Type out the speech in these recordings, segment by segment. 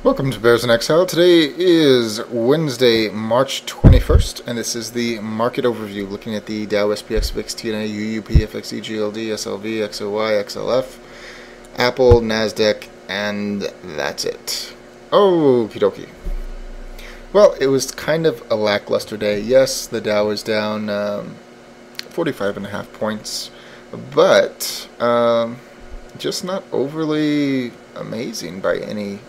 Welcome to Bears in Exile. Today is Wednesday, March 21st, and this is the market overview looking at the Dow, SPX, VIX, TNA, UUP, FXE, GLD, SLV, XOY, XLF, Apple, NASDAQ, and that's it. Okie dokie. Well, it was kind of a lackluster day. Yes, the Dow is down 45.5 points, but just not overly amazing by any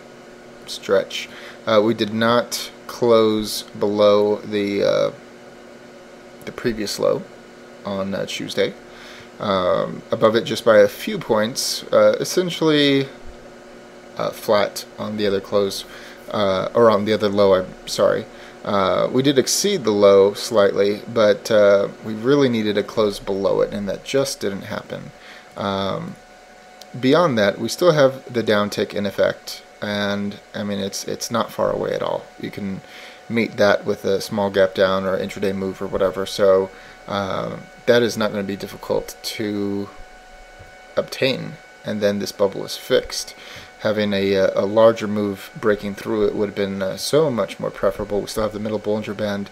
stretch. We did not close below the previous low on Tuesday. Above it just by a few points, essentially flat on the other close, or on the other low, I'm sorry. We did exceed the low slightly, but we really needed to close below it, and that just didn't happen. Beyond that, we still have the downtick in effect. And I mean, it's not far away at all. You can meet that with a small gap down or intraday move or whatever. So that is not going to be difficult to obtain. And then this bubble is fixed. Having a larger move breaking through it would have been so much more preferable. We still have the middle Bollinger Band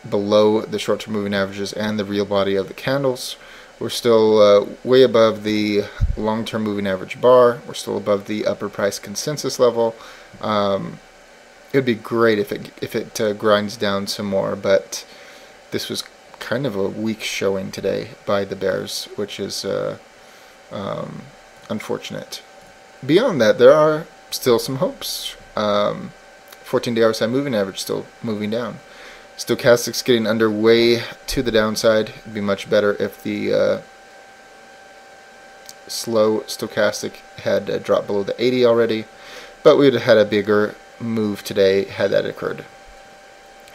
below the short-term moving averages and the real body of the candles. We're still way above the long-term moving average bar. We're still above the upper price consensus level. It would be great if it grinds down some more, but this was kind of a weak showing today by the bears, which is unfortunate. Beyond that, there are still some hopes. 14-day RSI moving average still moving down. Stochastics getting underway to the downside. It'd be much better if the slow stochastic had dropped below the 80 already, but we would have had a bigger move today had that occurred.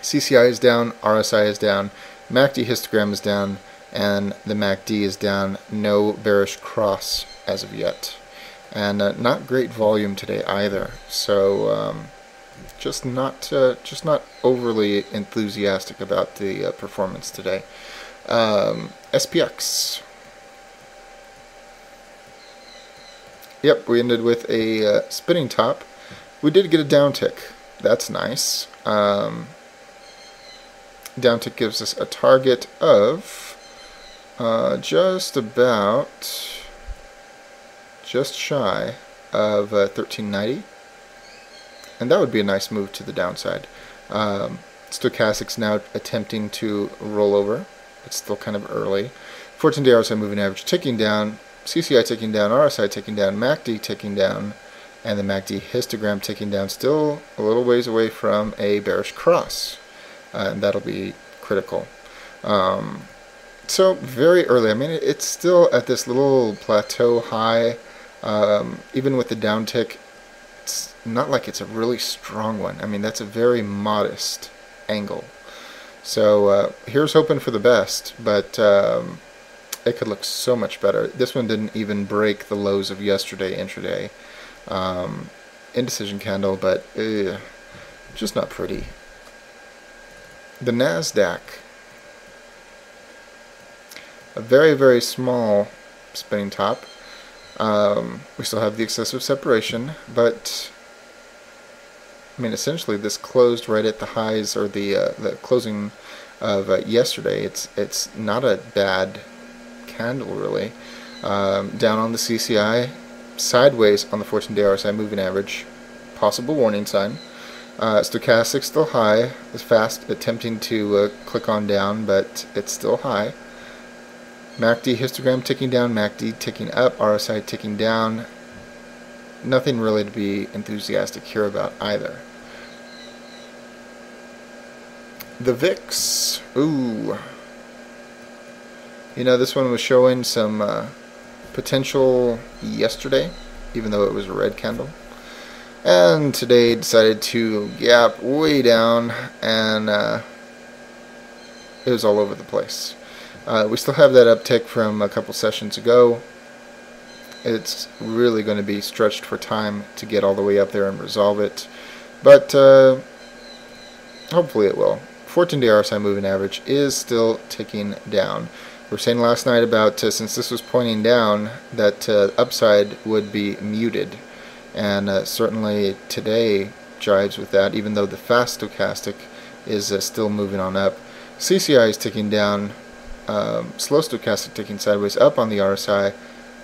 CCI is down, RSI is down, MACD histogram is down, and the MACD is down. No bearish cross as of yet, and not great volume today either. So just not overly enthusiastic about the performance today. SPX. Yep, we ended with a spinning top. We did get a downtick. That's nice. Downtick gives us a target of just shy of 1390. And that would be a nice move to the downside. Stochastics now attempting to roll over. It's still kind of early. 14-day RSI moving average ticking down. CCI ticking down. RSI ticking down. MACD ticking down. And the MACD histogram ticking down. Still a little ways away from a bearish cross. And that'll be critical. So very early. I mean, it's still at this little plateau high. Even with the downtick, it's not like it's a really strong one. I mean, that's a very modest angle. So here's hoping for the best, but it could look so much better. This one didn't even break the lows of yesterday intraday. Indecision candle, but just not pretty. The NASDAQ, a very, very small spinning top. We still have the excessive separation, but I mean, essentially this closed right at the highs, or the closing of yesterday. It's not a bad candle really. Down on the CCI, sideways on the 14-day RSI moving average, possible warning sign. Stochastic still high, is fast attempting to click on down, but it's still high. MACD histogram ticking down, MACD ticking up, RSI ticking down. Nothing really to be enthusiastic here about either. The VIX, ooh. You know, this one was showing some potential yesterday, even though it was a red candle. And today decided to gap way down, and it was all over the place. We still have that uptick from a couple sessions ago. It's really going to be stretched for time to get all the way up there and resolve it, but hopefully it will. 14-day RSI moving average is still ticking down. We were saying last night about since this was pointing down, that upside would be muted, and certainly today jives with that, even though the fast stochastic is still moving on up. CCI is ticking down, slow stochastic ticking sideways up on the RSI,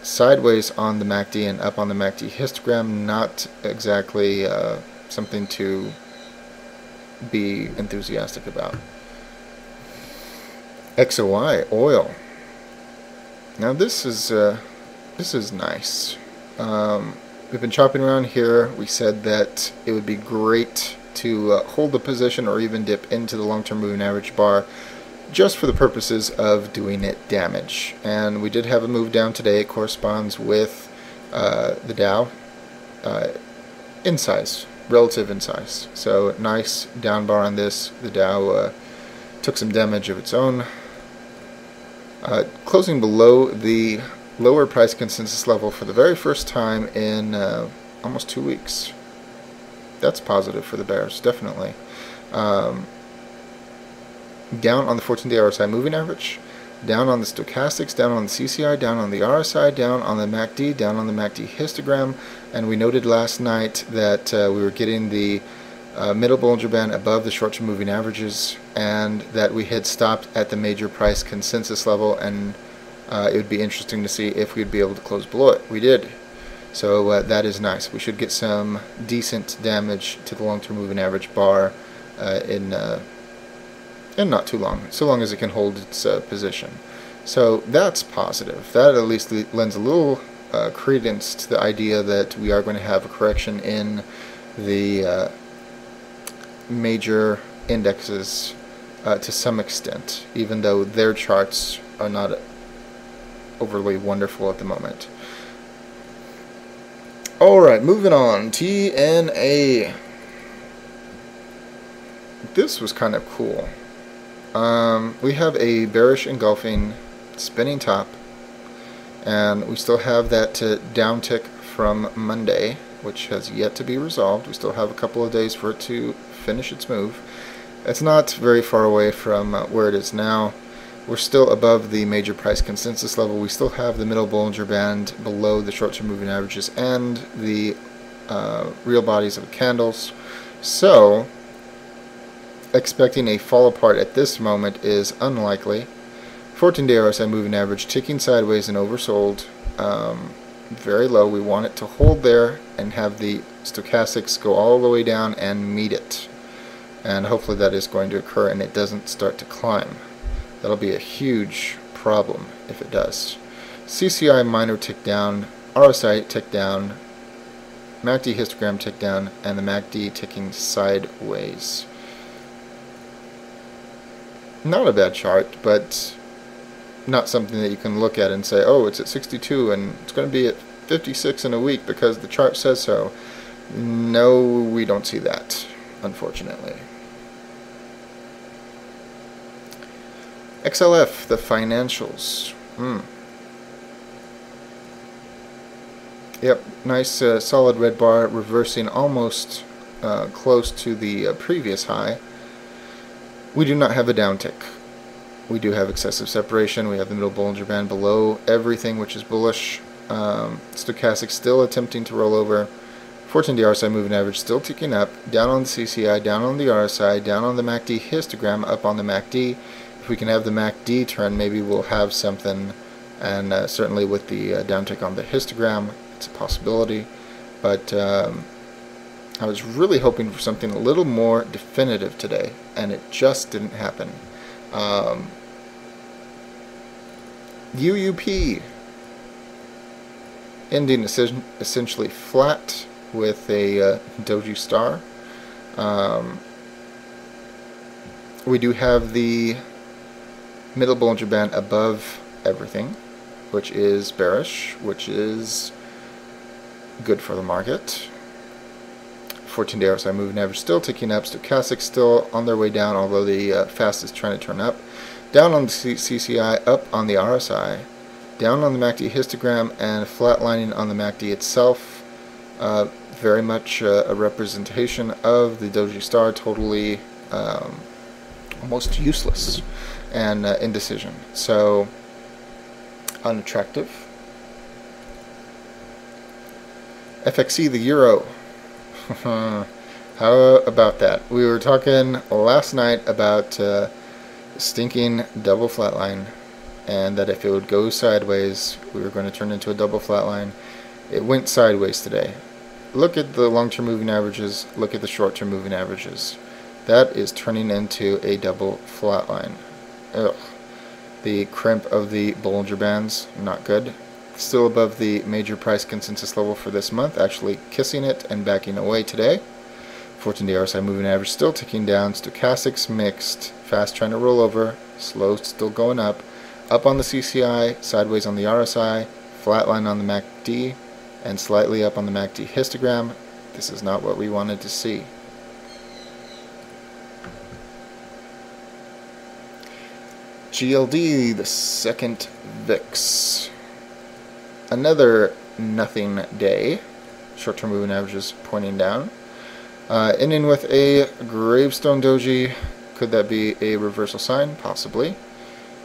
sideways on the MACD, and up on the MACD histogram. Not exactly something to be enthusiastic about. XOI oil. Now this is nice. We've been chopping around here. We said that it would be great to hold the position or even dip into the long-term moving average bar just for the purposes of doing it damage. And we did have a move down today. It corresponds with the Dow in size, relative in size. So nice down bar on this. The Dow took some damage of its own, closing below the lower price consensus level for the very first time in almost 2 weeks. That's positive for the bears, definitely. Down on the 14-day RSI moving average, down on the stochastics, down on the CCI, down on the RSI, down on the MACD, down on the MACD histogram, and we noted last night that we were getting the middle Bollinger Band above the short-term moving averages, and that we had stopped at the major price consensus level, and it would be interesting to see if we'd be able to close below it. We did. So that is nice. We should get some decent damage to the long-term moving average bar in not too long, so long as it can hold its position. So that's positive. That at least lends a little credence to the idea that we are going to have a correction in the major indexes to some extent, even though their charts are not overly wonderful at the moment. Alright, moving on. TNA. This was kind of cool. We have a bearish engulfing spinning top, and we still have that downtick from Monday, which has yet to be resolved. We still have a couple of days for it to finish its move. It's not very far away from where it is now. We're still above the major price consensus level. We still have the middle Bollinger Band below the short-term moving averages and the real bodies of candles. So expecting a fall apart at this moment is unlikely. 14-day RSI moving average ticking sideways and oversold, very low. We want it to hold there and have the stochastics go all the way down and meet it, and hopefully that is going to occur and it doesn't start to climb. That'll be a huge problem if it does. CCI minor tick down, RSI tick down, MACD histogram tick down, and the MACD ticking sideways. Not a bad chart, but not something that you can look at and say, oh, it's at 62 and it's going to be at 56 in a week because the chart says so. No, we don't see that, unfortunately. XLF, the financials. Yep, nice solid red bar, reversing almost close to the previous high. We do not have a downtick. We do have excessive separation. We have the middle Bollinger Band below everything, which is bullish. Stochastic still attempting to roll over. 14-day RSI moving average still ticking up. Down on the CCI, down on the RSI, down on the MACD histogram, up on the MACD. If we can have the MACD turn, maybe we'll have something. And certainly with the downtick on the histogram, it's a possibility. But I was really hoping for something a little more definitive today, and it just didn't happen. UUP ending essentially flat with a doji star. We do have the middle Bollinger Band above everything, which is bearish, which is good for the market. 14-day RSI moving average still ticking up. Stochastic still on their way down, although the fast is trying to turn up. Down on the CCI, up on the RSI, down on the MACD histogram, and flatlining on the MACD itself. Very much a representation of the doji star, totally almost useless and indecision. So unattractive. FXE, the euro. How about that? We were talking last night about stinking double flatline, and that if it would go sideways, we were going to turn into a double flatline. It went sideways today. Look at the long-term moving averages. Look at the short-term moving averages. That is turning into a double flatline. Ugh. The crimp of the Bollinger Bands, not good. Still above the major price consensus level for this month, actually kissing it and backing away today. 14-day RSI moving average still ticking down. Stochastics mixed, fast trying to roll over, slow still going up on the CCI, sideways on the RSI, flatline on the MACD, and slightly up on the MACD histogram. This is not what we wanted to see. GLD, the second VIX. Another nothing day. Short-term moving averages pointing down. Ending with a gravestone doji. Could that be a reversal sign? Possibly.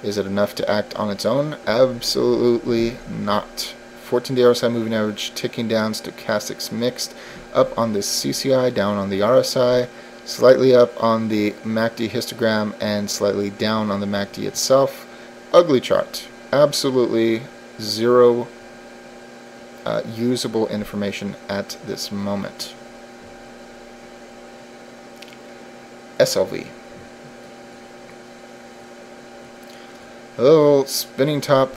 Is it enough to act on its own? Absolutely not. 14-day RSI moving average ticking down. Stochastics mixed. Up on the CCI, down on the RSI. Slightly up on the MACD histogram and slightly down on the MACD itself. Ugly chart. Absolutely zero usable information at this moment. SLV. A little spinning top.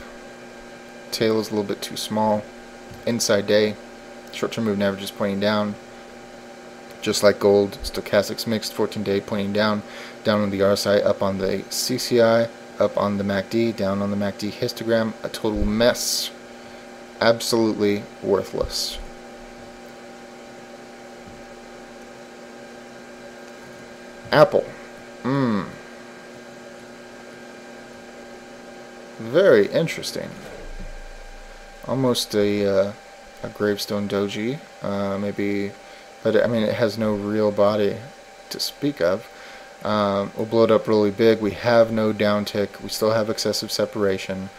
Tail is a little bit too small. Inside day. Short-term moving average is pointing down. Just like gold, stochastics mixed, 14-day pointing down. Down on the RSI, up on the CCI, up on the MACD, down on the MACD histogram. A total mess. Absolutely worthless. Apple. Very interesting. Almost a gravestone doji, maybe, but I mean it has no real body to speak of. We'll blow it up really big. We have no downtick. We still have excessive separation.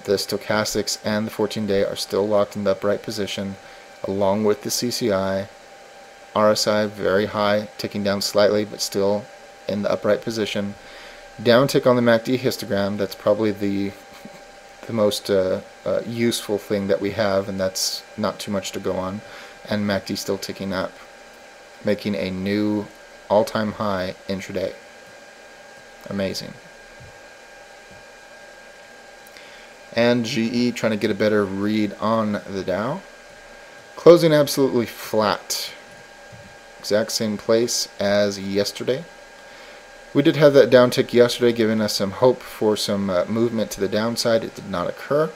The stochastics and the 14-day are still locked in the upright position, along with the CCI. RSI very high, ticking down slightly, but still in the upright position. Downtick on the MACD histogram. That's probably the most useful thing that we have, and that's not too much to go on. And MACD still ticking up, making a new all-time high intraday. Amazing. And GE trying to get a better read on the Dow. Closing absolutely flat. Exact same place as yesterday. We did have that downtick yesterday, giving us some hope for some movement to the downside. It did not occur.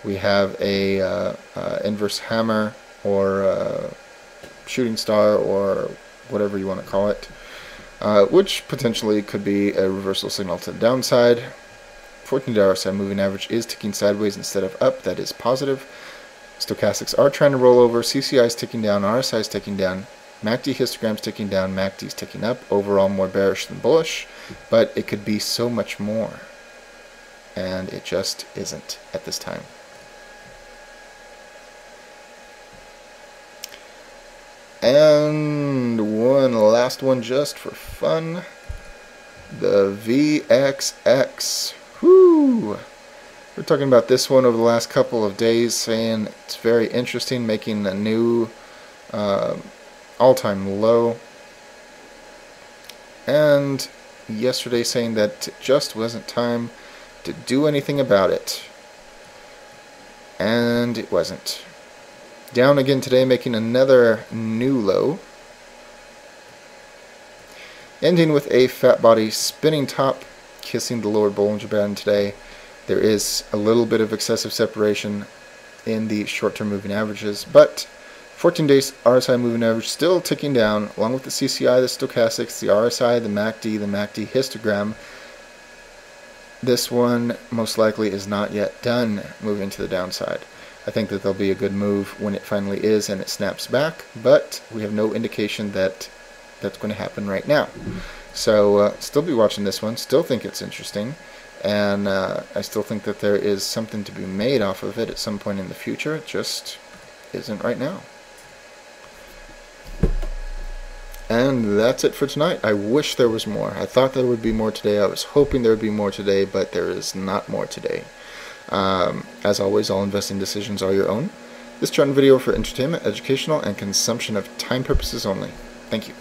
We have a inverse hammer or shooting star or whatever you want to call it, which potentially could be a reversal signal to the downside. 14-day RSI moving average is ticking sideways instead of up. That is positive. Stochastics are trying to roll over. CCI is ticking down. RSI is ticking down. MACD histogram's ticking down. MACD's ticking up. Overall more bearish than bullish, but it could be so much more, and it just isn't at this time. And one last one just for fun. The VXX. Whoo! We're talking about this one over the last couple of days, saying it's very interesting, making a new all-time low. And yesterday saying that it just wasn't time to do anything about it. And it wasn't. Down again today, making another new low. Ending with a fat body spinning top, kissing the lower Bollinger Band today. There is a little bit of excessive separation in the short-term moving averages, but 14 days RSI moving average still ticking down, along with the CCI, the stochastics, the RSI, the MACD histogram. This one most likely is not yet done moving to the downside. I think that there'll be a good move when it finally is and it snaps back, but we have no indication that that's going to happen right now. So still be watching this one, still think it's interesting, and I still think that there is something to be made off of it at some point in the future. Just isn't right now. And that's it for tonight. I wish there was more. I thought there would be more today. I was hoping there would be more today, but there is not more today. As always, all investing decisions are your own. This channel video for entertainment, educational, and consumption of time purposes only. Thank you.